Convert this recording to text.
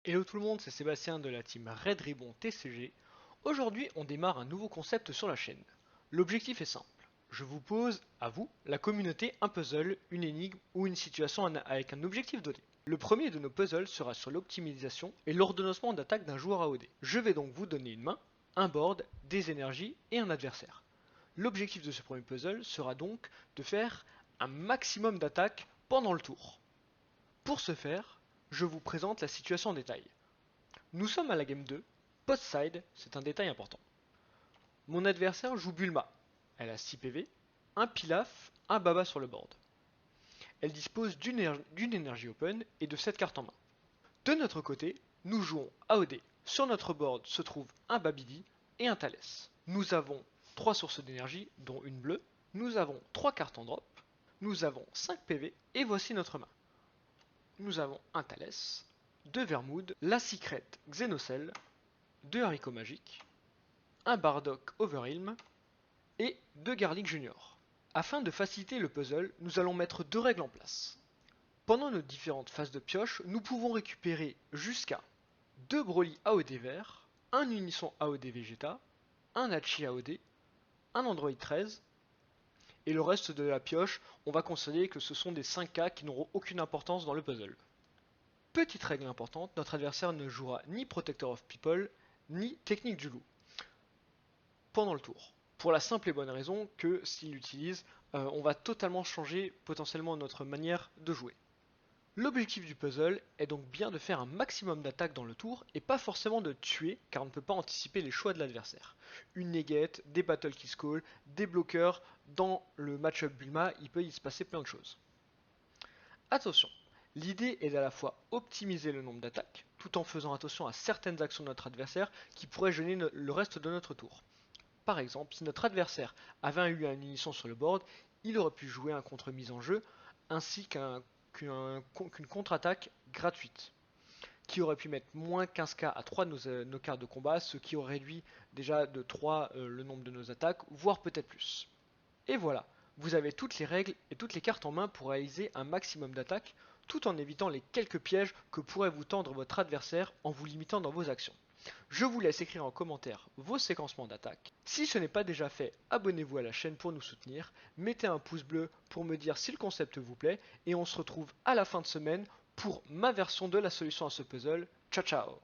Hello tout le monde, c'est Sébastien de la team Red Ribbon TCG. Aujourd'hui, on démarre un nouveau concept sur la chaîne. L'objectif est simple. Je vous pose, à vous, la communauté, un puzzle, une énigme ou une situation avec un objectif donné. Le premier de nos puzzles sera sur l'optimisation et l'ordonnancement d'attaque d'un joueur AOD. Je vais donc vous donner une main, un board, des énergies et un adversaire. L'objectif de ce premier puzzle sera donc de faire un maximum d'attaque pendant le tour. Pour ce faire, je vous présente la situation en détail. Nous sommes à la game 2, post-side, c'est un détail important. Mon adversaire joue Bulma. Elle a 6 PV, un Pilaf, un Baba sur le board. Elle dispose d'une énergie open et de 7 cartes en main. De notre côté, nous jouons AOD. Sur notre board se trouve un Babidi et un Thalès. Nous avons 3 sources d'énergie, dont une bleue. Nous avons 3 cartes en drop. Nous avons 5 PV et voici notre main. Nous avons un Thalès, 2 Vermoud, la Secret Xenocell, 2 haricots magiques, un Bardock Overwhelm et 2 Garlic Junior. Afin de faciliter le puzzle, nous allons mettre 2 règles en place. Pendant nos différentes phases de pioche, nous pouvons récupérer jusqu'à 2 Broly AOD vert, un Unisson AOD Vegeta, un Hachi AOD, un Android 13, et le reste de la pioche, on va considérer que ce sont des 5K qui n'auront aucune importance dans le puzzle. Petite règle importante, notre adversaire ne jouera ni Protector of People, ni Technique du Loup pendant le tour. Pour la simple et bonne raison que s'il l'utilise, on va totalement changer potentiellement notre manière de jouer. L'objectif du puzzle est donc bien de faire un maximum d'attaques dans le tour et pas forcément de tuer car on ne peut pas anticiper les choix de l'adversaire. Une negate, des battle kiss call, des bloqueurs, dans le match-up Bulma, il peut y se passer plein de choses. Attention, l'idée est d'à la fois optimiser le nombre d'attaques tout en faisant attention à certaines actions de notre adversaire qui pourraient gêner le reste de notre tour. Par exemple, si notre adversaire avait eu un unisson sur le board, il aurait pu jouer un contre-mise en jeu ainsi qu'une contre-attaque gratuite qui aurait pu mettre moins 15k à 3 de nos cartes de combat, ce qui aurait réduit déjà de 3 le nombre de nos attaques, voire peut-être plus. Et voilà, vous avez toutes les règles et toutes les cartes en main pour réaliser un maximum d'attaques, tout en évitant les quelques pièges que pourrait vous tendre votre adversaire en vous limitant dans vos actions. Je vous laisse écrire en commentaire vos séquencements d'attaque. Si ce n'est pas déjà fait, abonnez-vous à la chaîne pour nous soutenir, mettez un pouce bleu pour me dire si le concept vous plaît, et on se retrouve à la fin de semaine pour ma version de la solution à ce puzzle. Ciao ciao!